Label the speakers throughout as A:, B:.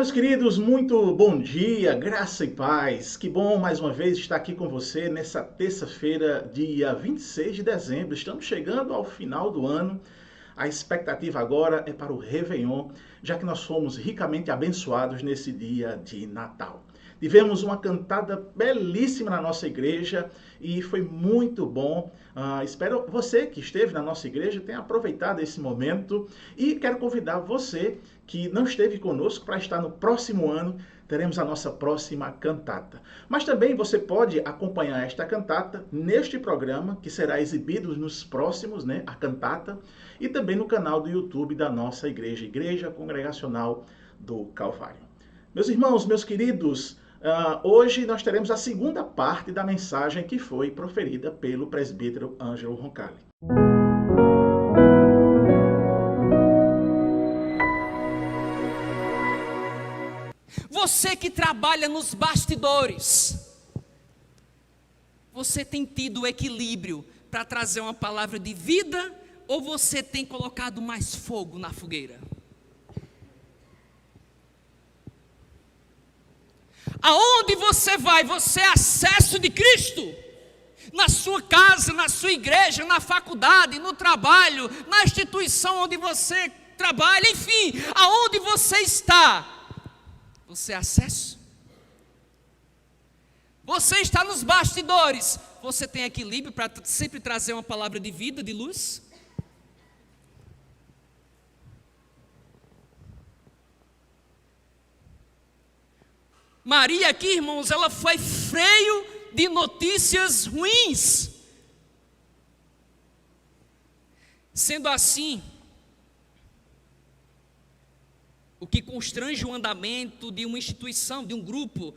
A: meus queridos, muito bom dia, graça e paz. Que bom mais uma vez estar aqui com você nessa terça-feira, dia 26 de dezembro. Estamos chegando ao final do ano. A expectativa agora é para o Réveillon, já que nós fomos ricamente abençoados nesse dia de Natal. Tivemos uma cantada belíssima na nossa igreja e foi muito bom. Espero você que esteve na nossa igreja tenha aproveitado esse momento e quero convidar você que não esteve conosco para estar no próximo ano. Teremos a nossa próxima cantata. Mas também você pode acompanhar esta cantata neste programa que será exibido nos próximos, a cantata, e também no canal do YouTube da nossa igreja, Igreja Congregacional do Calvário. Meus irmãos, meus queridos, hoje nós teremos a segunda parte da mensagem que foi proferida pelo presbítero Ângelo Roncalli.
B: Você que trabalha nos bastidores, você tem tido equilíbrio para trazer uma palavra de vida ou você tem colocado mais fogo na fogueira? Aonde você vai, você é acesso de Cristo. Na sua casa, na sua igreja, na faculdade, no trabalho, na instituição onde você trabalha, enfim, aonde você está, você é acesso? Você está nos bastidores, você tem equilíbrio para sempre trazer uma palavra de vida, de luz? Maria aqui, irmãos, ela foi freio de notícias ruins. Sendo assim, o que constrange o andamento de uma instituição, de um grupo,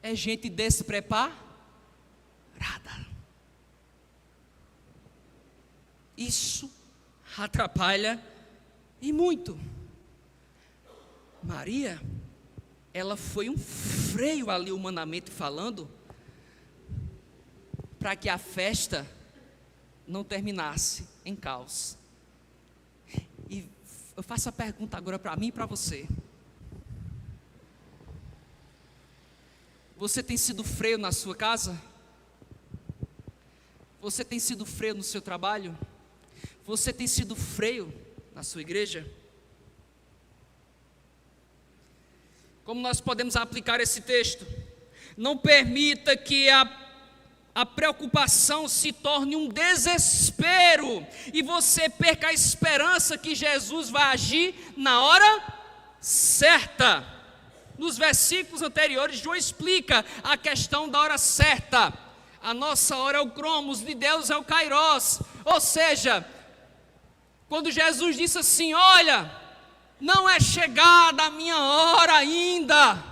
B: é gente despreparada. Isso atrapalha e muito. Maria, ela foi um freio ali humanamente falando, para que a festa não terminasse em caos. E eu faço a pergunta agora para mim e para você. Você tem sido freio na sua casa? Você tem sido freio no seu trabalho? Você tem sido freio na sua igreja? Como nós podemos aplicar esse texto? Não permita que a preocupação se torne um desespero e você perca a esperança que Jesus vai agir na hora certa. Nos versículos anteriores, João explica a questão da hora certa. A nossa hora é o cromos, de Deus é o kairos. Ou seja, quando Jesus disse assim: olha, não é chegada a minha hora ainda.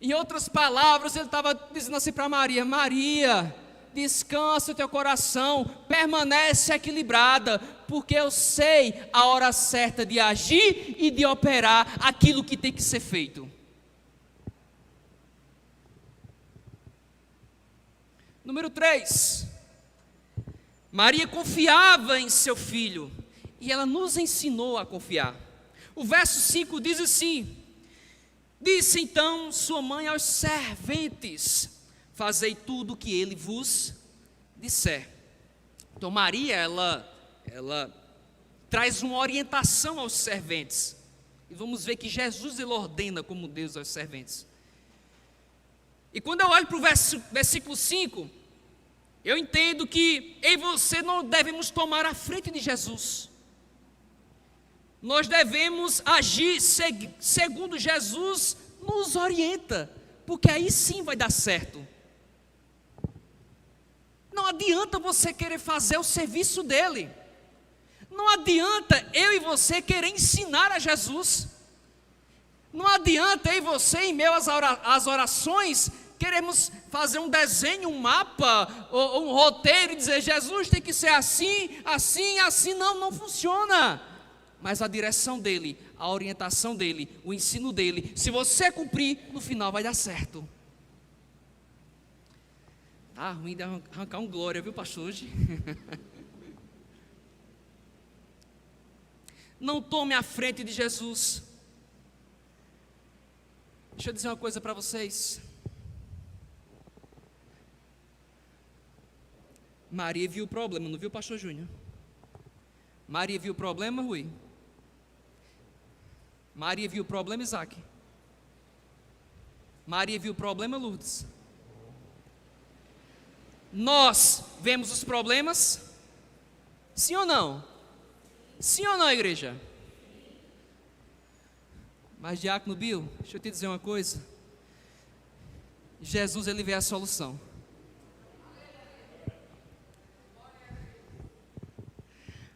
B: Em outras palavras, ele estava dizendo assim para Maria: Maria, descansa o teu coração, permanece equilibrada, porque eu sei a hora certa de agir e de operar aquilo que tem que ser feito. Número 3, Maria confiava em seu filho, e ela nos ensinou a confiar. O verso 5 diz assim: disse então sua mãe aos serventes: fazei tudo o que ele vos disser. Então Maria, ela traz uma orientação aos serventes. E vamos ver que Jesus, ele ordena como Deus aos serventes. E quando eu olho para o versículo 5, eu entendo que eu e você não devemos tomar a frente de Jesus. Nós devemos agir segundo Jesus nos orienta, porque aí sim vai dar certo. Não adianta você querer fazer o serviço dele. Não adianta eu e você querer ensinar a Jesus. Não adianta eu e você, em meio às orações, queremos fazer um desenho, um mapa, ou um roteiro e dizer: Jesus tem que ser assim, assim, assim. Não funciona. Mas a direção dele, a orientação dele, o ensino dele, se você cumprir, no final vai dar certo. Tá ruim de arrancar um glória, viu, pastor, hoje? Não tome a frente de Jesus. Deixa eu dizer uma coisa para vocês. Maria viu o problema, não viu, pastor Júnior? Maria viu o problema, Rui? Maria viu o problema, Isaac? Maria viu o problema, Lourdes? Nós vemos os problemas? Sim ou não? Sim ou não, igreja? Mas, diácono Bill, deixa eu te dizer uma coisa. Jesus, ele vê a solução.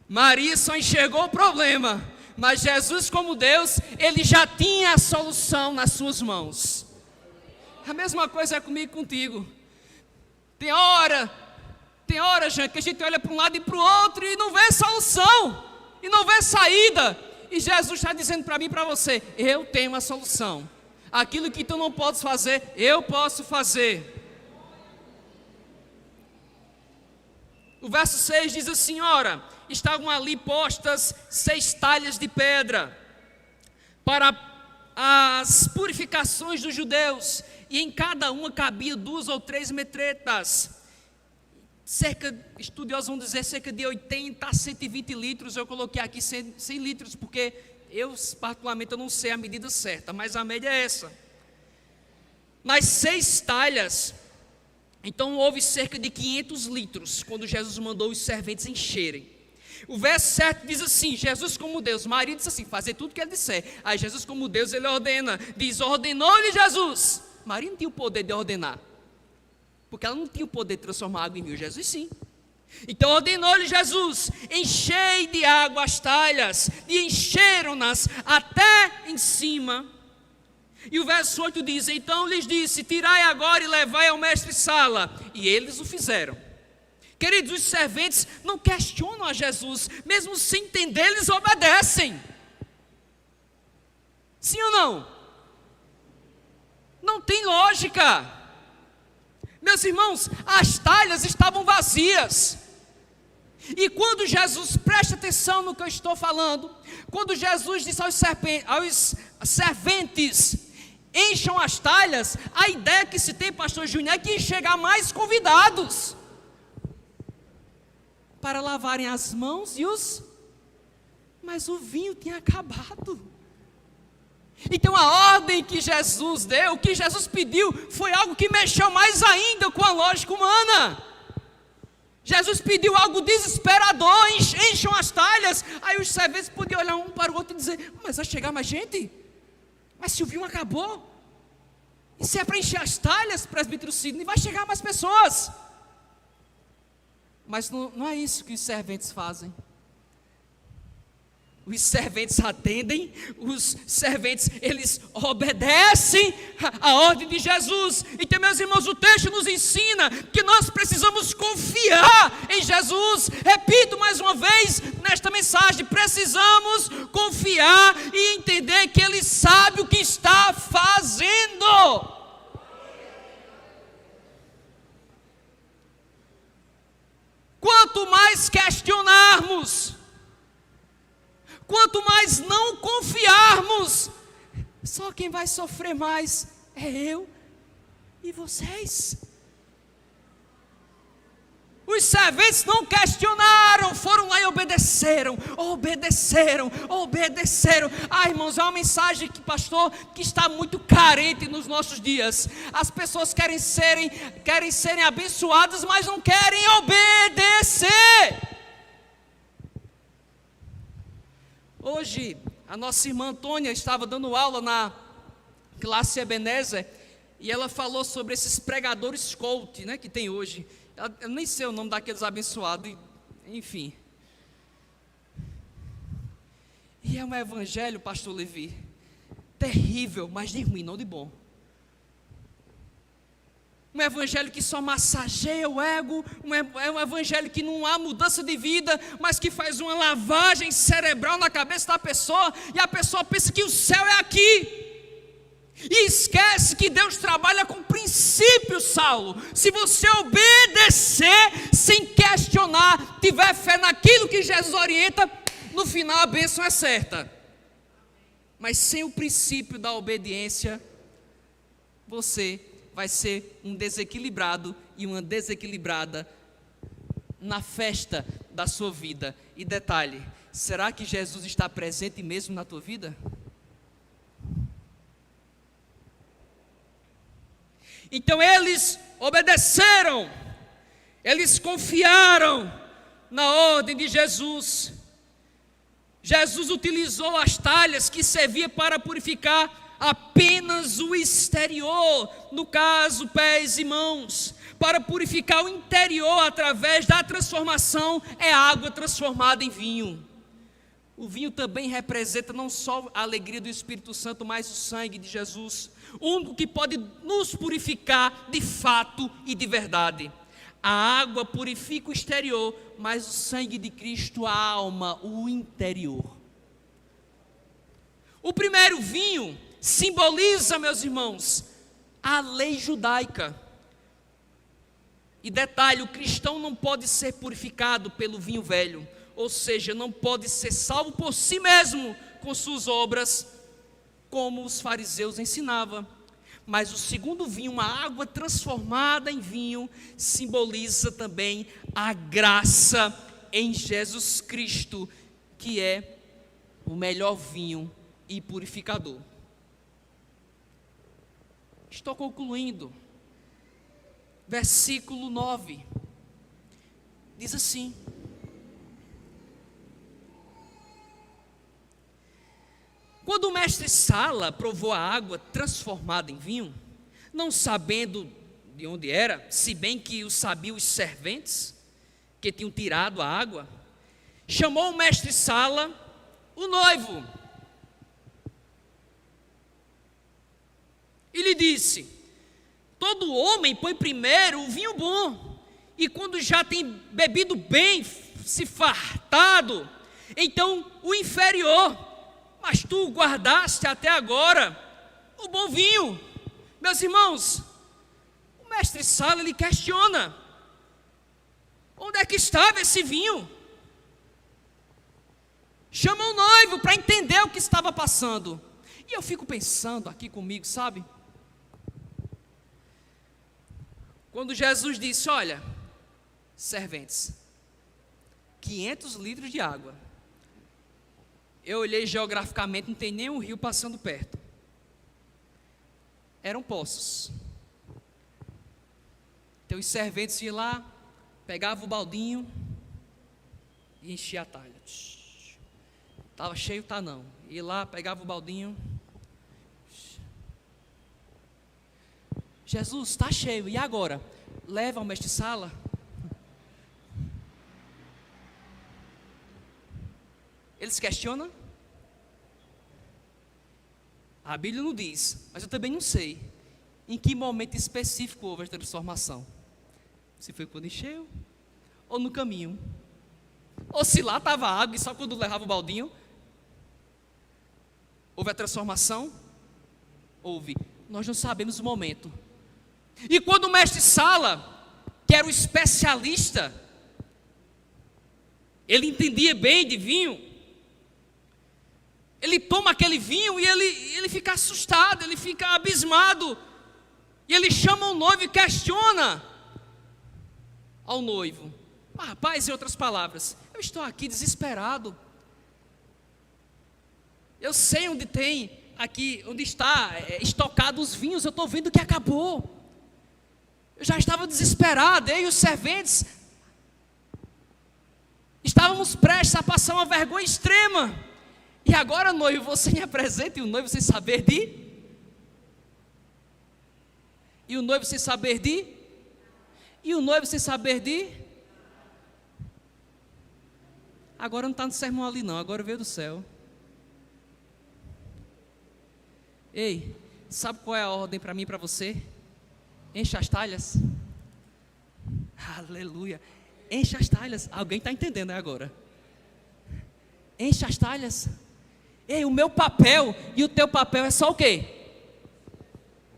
B: Maria só enxergou o problema, mas Jesus, como Deus, ele já tinha a solução nas suas mãos. A mesma coisa é comigo e contigo. Tem hora, gente, que a gente olha para um lado e para o outro e não vê solução, e não vê saída. E Jesus está dizendo para mim e para você: eu tenho a solução. Aquilo que tu não podes fazer, eu posso fazer. O verso 6 diz assim: ora, estavam ali postas 6 talhas de pedra para as purificações dos judeus, e em cada uma cabia 2 ou 3 metretas. Estudiosos vão dizer cerca de 80 a 120 litros. Eu coloquei aqui 100 litros, porque eu particularmente eu não sei a medida certa, mas a média é essa. Nas 6 talhas, então houve cerca de 500 litros, quando Jesus mandou os serventes encherem. O verso 7 diz assim: Jesus como Deus, Maria disse assim, fazer tudo que ele disser. Aí Jesus como Deus, ele ordena, diz, ordenou-lhe Jesus. Maria não tinha o poder de ordenar, porque ela não tinha o poder de transformar água em vinho. Jesus sim. Então ordenou-lhe Jesus: enchei de água as talhas, e encheram-nas até em cima. E o verso 8 diz: então lhes disse, tirai agora e levai ao mestre-sala. E eles o fizeram. Queridos, os serventes não questionam a Jesus, mesmo sem entender, eles obedecem. Sim ou não? Não tem lógica. Meus irmãos, as talhas estavam vazias. E quando Jesus, preste atenção no que eu estou falando, quando Jesus disse aos serventes, encham as talhas, a ideia que se tem, pastor Júnior, é que ia chegar mais convidados para lavarem as mãos mas o vinho tinha acabado. Então a ordem que Jesus deu, o que Jesus pediu, foi algo que mexeu mais ainda com a lógica humana. Jesus pediu algo desesperador: encham as talhas. Aí os serventes podiam olhar um para o outro e dizer: mas vai chegar mais gente? Mas se o vinho acabou, e se é para encher as talhas, presbítero Sidney, vai chegar mais pessoas. Mas não é isso que os serventes fazem. Os serventes atendem, os serventes, eles obedecem a ordem de Jesus. Então, meus irmãos, o texto nos ensina que nós precisamos confiar em Jesus. Repito mais uma vez nesta mensagem: precisamos confiar e entender que Ele sabe o que está fazendo. Quanto mais questionarmos, quanto mais não confiarmos, só quem vai sofrer mais é eu e vocês. Os serventes não questionaram, foram lá e obedeceram. Ah, irmãos, é uma mensagem que, pastor, que está muito carente nos nossos dias. As pessoas querem serem abençoadas, mas não querem obedecer. Hoje, a nossa irmã Antônia estava dando aula na classe Ebenezer, e ela falou sobre esses pregadores coach, né, que tem hoje. Eu nem sei o nome daqueles abençoados, enfim. E é um evangelho, pastor Levi, terrível, mas de ruim, não de bom. Um evangelho que só massageia o ego, é um evangelho que não há mudança de vida, mas que faz uma lavagem cerebral na cabeça da pessoa, e a pessoa pensa que o céu é aqui. E esquece que Deus trabalha com princípios, Saulo. Se você obedecer sem questionar, tiver fé naquilo que Jesus orienta, no final a bênção é certa. Mas sem o princípio da obediência, você vai ser um desequilibrado e uma desequilibrada na festa da sua vida. E detalhe, será que Jesus está presente mesmo na tua vida? Então eles obedeceram, eles confiaram na ordem de Jesus. Jesus utilizou as talhas que servia para purificar apenas o exterior, no caso, pés e mãos. Para purificar o interior através da transformação, é água transformada em vinho. O vinho também representa não só a alegria do Espírito Santo, mas o sangue de Jesus, o único que pode nos purificar de fato e de verdade. A água purifica o exterior, mas o sangue de Cristo a alma, o interior. O primeiro vinho simboliza, meus irmãos, a lei judaica. E detalhe, o cristão não pode ser purificado pelo vinho velho, ou seja, não pode ser salvo por si mesmo com suas obras, como os fariseus ensinavam. Mas o segundo vinho, uma água transformada em vinho, simboliza também a graça em Jesus Cristo, que é o melhor vinho e purificador. Estou concluindo. Versículo 9. Diz assim: quando o mestre Sala provou a água transformada em vinho, não sabendo de onde era, se bem que o sabiam os serventes que tinham tirado a água, chamou o mestre Sala, o noivo, e lhe disse: todo homem põe primeiro o vinho bom, e quando já tem bebido bem, se fartado, então o inferior. Mas tu guardaste até agora o bom vinho. Meus irmãos, o mestre Sala lhe questiona: onde é que estava esse vinho? Chama o noivo para entender o que estava passando. E eu fico pensando aqui comigo, sabe? Quando Jesus disse: olha, serventes, 500 litros de água. Eu olhei geograficamente, não tem nem um rio passando perto. Eram poços. Então os serventes iam lá, pegavam o baldinho e enchiam a talha. Estava cheio, tá não. Ia lá, pegava o baldinho. Jesus, está cheio, e agora? Leva ao mestre Sala. Eles questionam? A Bíblia não diz, mas eu também não sei em que momento específico houve a transformação. Se foi quando encheu, ou no caminho, ou se lá estava água e só quando levava o baldinho houve a transformação. Houve, nós não sabemos o momento. E quando o mestre Sala, que era o especialista, ele entendia bem de vinho, ele toma aquele vinho e ele fica assustado, ele fica abismado, e ele chama o noivo e questiona ao noivo: rapaz, em outras palavras, eu estou aqui desesperado, eu sei onde tem aqui, onde está estocado os vinhos, eu estou vendo que acabou, eu já estava desesperado, eu e os serventes estávamos prestes a passar uma vergonha extrema. E agora, noivo, você me apresenta, e o noivo sem saber de? E o noivo sem saber de? E o noivo sem saber de? Agora não está no sermão ali não, agora veio do céu. Ei, sabe qual é a ordem para mim e para você? Encha as talhas. Aleluia. Encha as talhas. Alguém está entendendo agora? Encha as talhas. Ei, o meu papel e o teu papel é só o quê?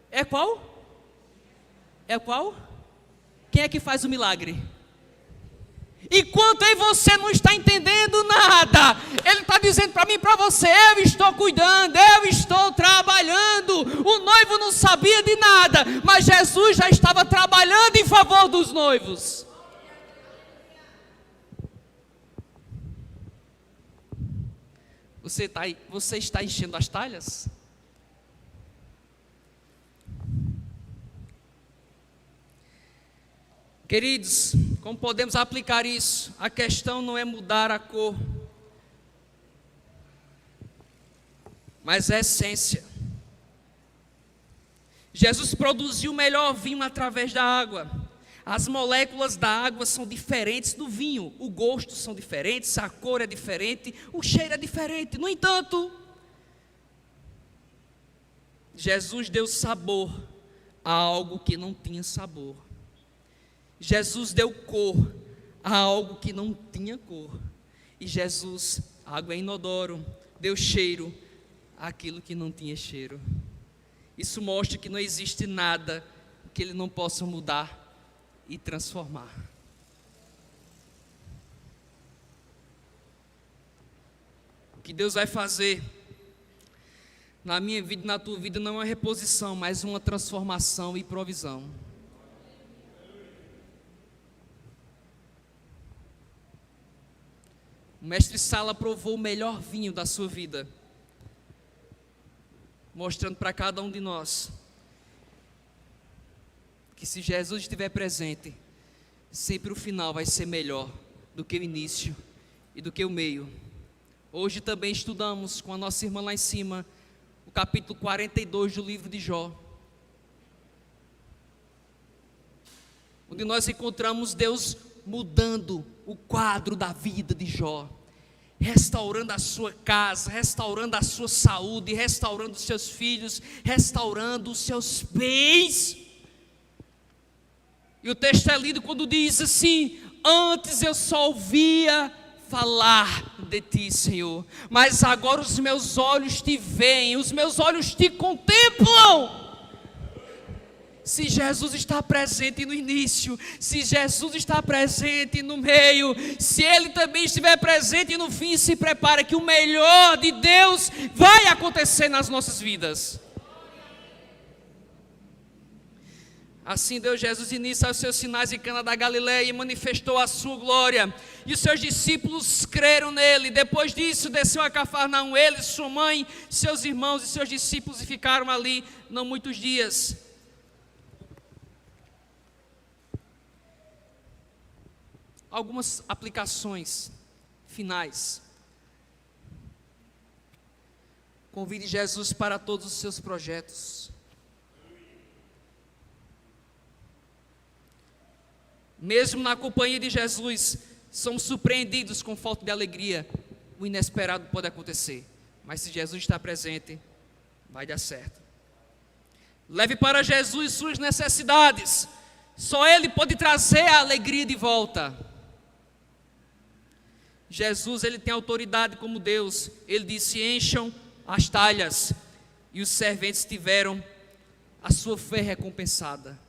B: É qual? É qual? Quem é que faz o milagre? Enquanto aí você não está entendendo nada, Ele está dizendo para mim e para você: eu estou cuidando, eu estou trabalhando. O noivo não sabia de nada, mas Jesus já estava trabalhando em favor dos noivos. Você está enchendo as talhas? Queridos, como podemos aplicar isso? A questão não é mudar a cor, mas a essência. Jesus produziu o melhor vinho através da água. As moléculas da água são diferentes do vinho, o gosto são diferentes, a cor é diferente, o cheiro é diferente. No entanto, Jesus deu sabor a algo que não tinha sabor. Jesus deu cor a algo que não tinha cor. E Jesus, água inodoro, deu cheiro àquilo que não tinha cheiro. Isso mostra que não existe nada que Ele não possa mudar e transformar. O que Deus vai fazer na minha vida e na tua vida não é uma reposição, mas uma transformação e provisão. O mestre Sala provou o melhor vinho da sua vida, mostrando para cada um de nós que se Jesus estiver presente, sempre o final vai ser melhor do que o início e do que o meio. Hoje também estudamos com a nossa irmã lá em cima o capítulo 42 do livro de Jó, onde nós encontramos Deus mudando o quadro da vida de Jó, restaurando a sua casa, restaurando a sua saúde, restaurando os seus filhos, restaurando os seus bens. E o texto é lindo quando diz assim: antes eu só ouvia falar de ti, Senhor, mas agora os meus olhos te veem, os meus olhos te contemplam. Se Jesus está presente no início, se Jesus está presente no meio, se Ele também estiver presente no fim, se prepara que o melhor de Deus vai acontecer nas nossas vidas. Assim deu Jesus início aos seus sinais em Cana da Galileia e manifestou a sua glória, e os seus discípulos creram nele. Depois disso desceu a Cafarnaum, ele, sua mãe, seus irmãos e seus discípulos, e ficaram ali não muitos dias. Algumas aplicações finais. Convide Jesus para todos os seus projetos. Mesmo na companhia de Jesus, somos surpreendidos com falta de alegria. O inesperado pode acontecer, mas se Jesus está presente, vai dar certo. Leve para Jesus suas necessidades. Só Ele pode trazer a alegria de volta. Jesus, Ele tem autoridade como Deus. Ele disse: encham as talhas, e os serventes tiveram a sua fé recompensada.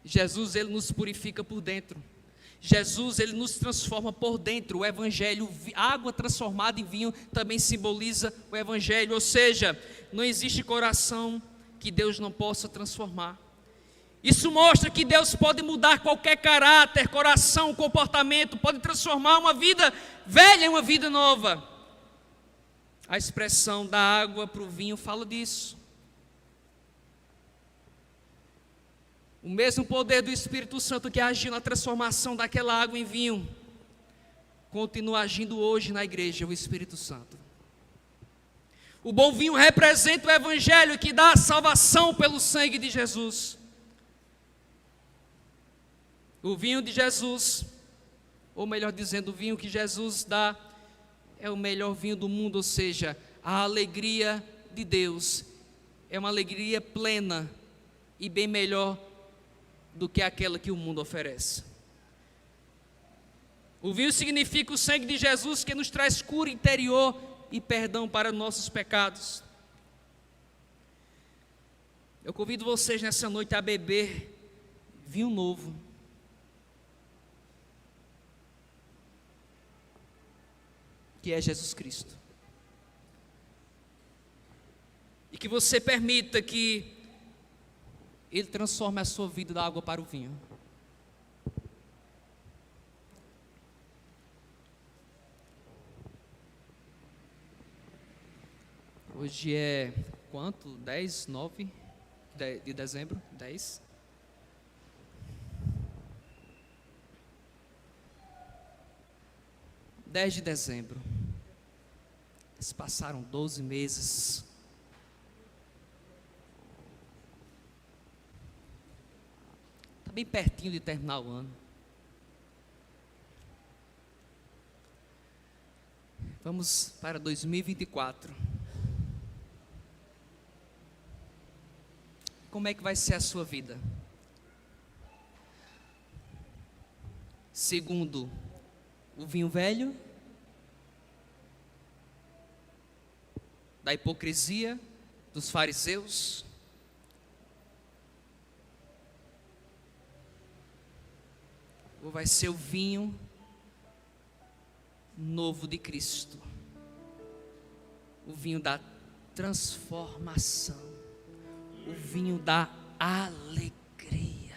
B: Jesus, Ele nos purifica por dentro. Jesus, Ele nos transforma por dentro. O Evangelho, água transformada em vinho, também simboliza o Evangelho. Ou seja, não existe coração que Deus não possa transformar. Isso mostra que Deus pode mudar qualquer caráter, coração, comportamento, pode transformar uma vida velha em uma vida nova. A expressão da água para o vinho fala disso. O mesmo poder do Espírito Santo que agiu na transformação daquela água em vinho, continua agindo hoje na igreja, o Espírito Santo. O bom vinho representa o Evangelho que dá a salvação pelo sangue de Jesus. O vinho de Jesus, ou melhor dizendo, o vinho que Jesus dá, é o melhor vinho do mundo, ou seja, a alegria de Deus é uma alegria plena e bem melhor do que aquela que o mundo oferece. O vinho significa o sangue de Jesus que nos traz cura interior e perdão para nossos pecados. Eu convido vocês nessa noite a beber vinho novo. que é Jesus Cristo. E que você permita que Ele transforme a sua vida da água para o vinho. Hoje é quanto? 10, 9 de dezembro? 10? De dezembro. Se passaram 12 meses. Está bem pertinho de terminar o ano. Vamos para 2024. Como é que vai ser a sua vida? Segundo o vinho velho, da hipocrisia dos fariseus, ou vai ser o vinho novo de Cristo, o vinho da transformação, o vinho da alegria,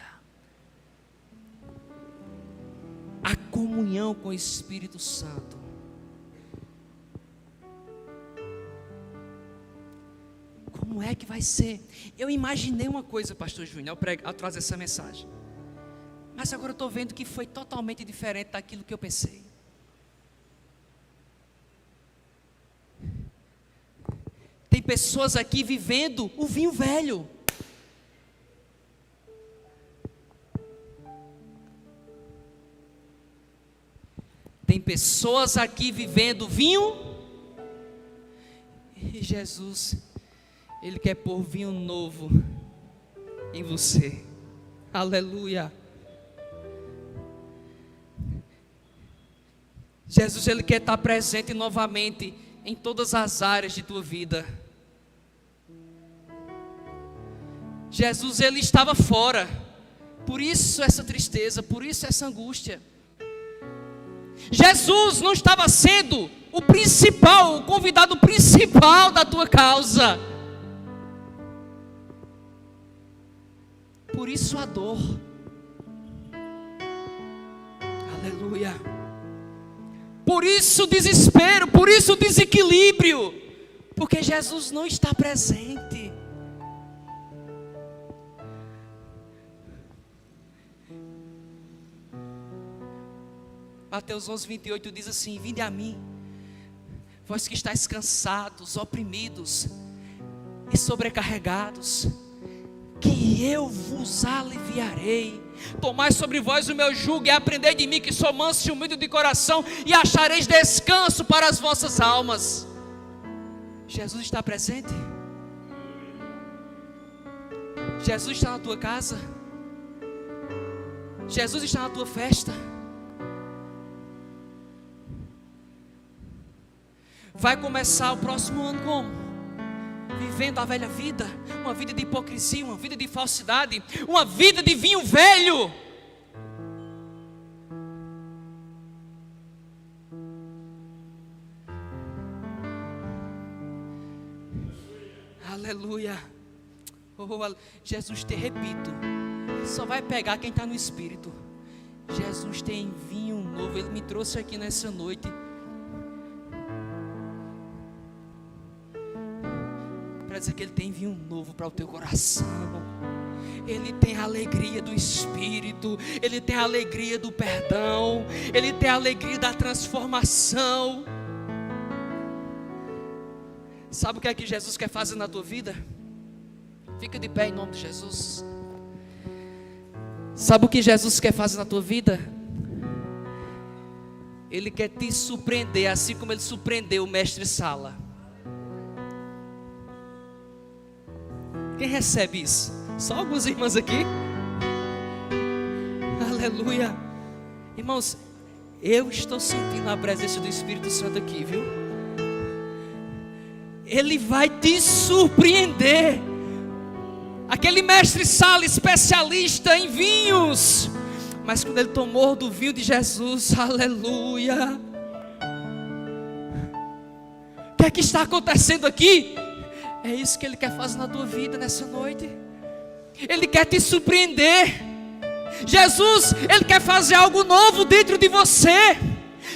B: a comunhão com o Espírito Santo. Como é que vai ser? Eu imaginei uma coisa, pastor Júnior, ao trazer essa mensagem, mas agora eu estou vendo que foi totalmente diferente daquilo que eu pensei. Tem pessoas aqui vivendo o vinho velho. Tem pessoas aqui vivendo vinho. E Jesus, Ele quer pôr vinho novo em você. Aleluia. Jesus, Ele quer estar presente novamente em todas as áreas de tua vida. Jesus, Ele estava fora, por isso essa tristeza, por isso essa angústia. Jesus não estava sendo o principal, o convidado principal da tua causa, por isso a dor. Aleluia. Por isso o desespero, por isso o desequilíbrio, porque Jesus não está presente. Mateus 11:28 diz assim: vinde a mim, vós que estáis cansados, oprimidos e sobrecarregados, que eu vos aliviarei. Tomai sobre vós o meu jugo e aprendei de mim, que sou manso e humilde de coração, e achareis descanso para as vossas almas. Jesus está presente? Jesus está na tua casa? Jesus está na tua festa? Vai começar o próximo ano como? Vivendo a velha vida, uma vida de hipocrisia, uma vida de falsidade, uma vida de vinho velho. Aleluia. Jesus, te repito, só vai pegar quem está no Espírito. Jesus tem vinho novo, Ele me trouxe aqui nessa noite para dizer que Ele tem vinho novo para o teu coração. Ele tem a alegria do Espírito, Ele tem a alegria do perdão, Ele tem a alegria da transformação. Sabe o que é que Jesus quer fazer na tua vida? Fica de pé em nome de Jesus. Sabe o que Jesus quer fazer na tua vida? Ele quer te surpreender, assim como Ele surpreendeu o mestre Sala. Quem recebe isso? Só algumas irmãs aqui? Aleluia. Irmãos, eu estou sentindo a presença do Espírito Santo aqui, viu? Ele vai te surpreender. Aquele mestre Sala, especialista em vinhos, mas quando ele tomou do vinho de Jesus, aleluia, que é que está acontecendo aqui? É isso que Ele quer fazer na tua vida nessa noite. Ele quer te surpreender. Jesus, Ele quer fazer algo novo dentro de você.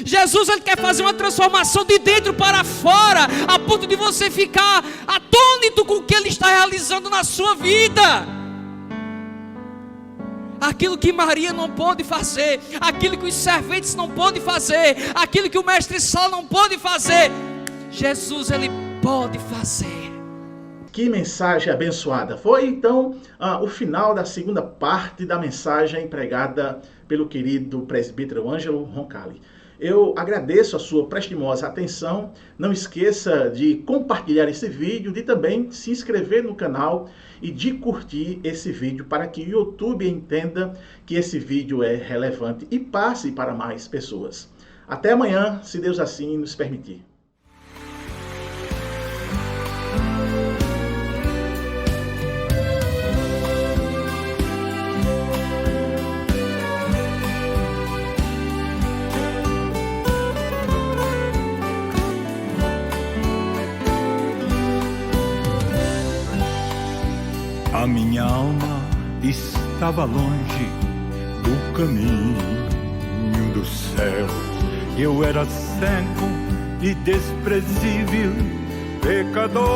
B: Jesus, Ele quer fazer uma transformação de dentro para fora, a ponto de você ficar atônito com o que Ele está realizando na sua vida. Aquilo que Maria não pôde fazer, aquilo que os serventes não pôde fazer, aquilo que o mestre Sala não pôde fazer, Jesus, Ele pode fazer.
A: Que mensagem abençoada. Foi então o final da segunda parte da mensagem pregada pelo querido presbítero Ângelo Roncalli. Eu agradeço a sua prestimosa atenção. Não esqueça de compartilhar esse vídeo, de também se inscrever no canal e de curtir esse vídeo para que o YouTube entenda que esse vídeo é relevante e passe para mais pessoas. Até amanhã, se Deus assim nos permitir.
C: A minha alma estava longe do caminho dos céus. Eu era cego e desprezível, pecador.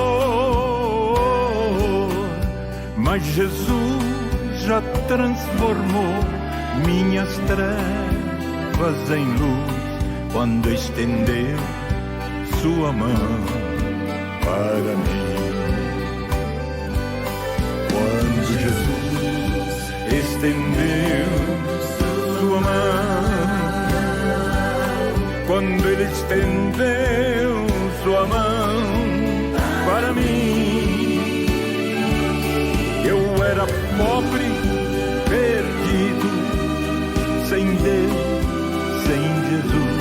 C: Mas Jesus já transformou minhas trevas em luz, quando estendeu sua mão para mim. Quando Jesus estendeu sua mão, quando Ele estendeu sua mão para mim, eu era pobre, perdido, sem Deus, sem Jesus,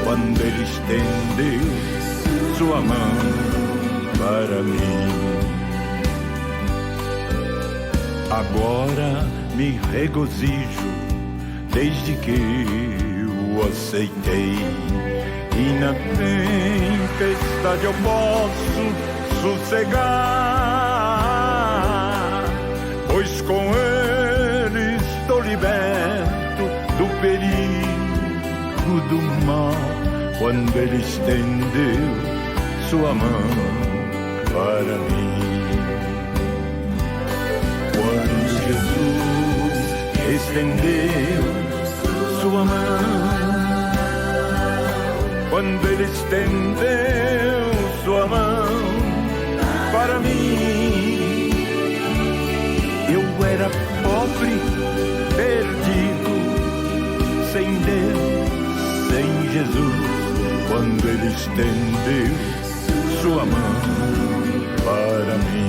C: quando Ele estendeu sua mão para mim. Agora me regozijo desde que o aceitei, e na tempestade eu posso sossegar, pois com Ele estou liberto do perigo do mal, quando Ele estendeu sua mão para mim. Quando Jesus estendeu sua mão, quando Ele estendeu sua mão para mim, eu era pobre, perdido, sem Deus, sem Jesus, quando Ele estendeu sua mão para mim.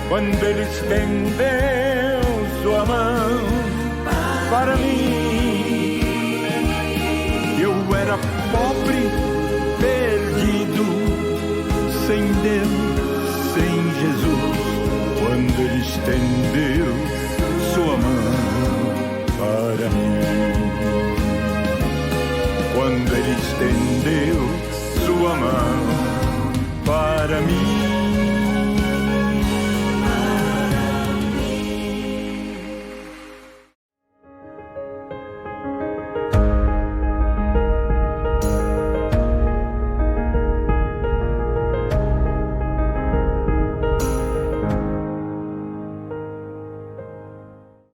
C: Quando Ele estendeu sua mão para mim, eu era pobre, perdido, sem Deus, sem Jesus, quando Ele estendeu sua mão para mim. Quando Ele estendeu sua mão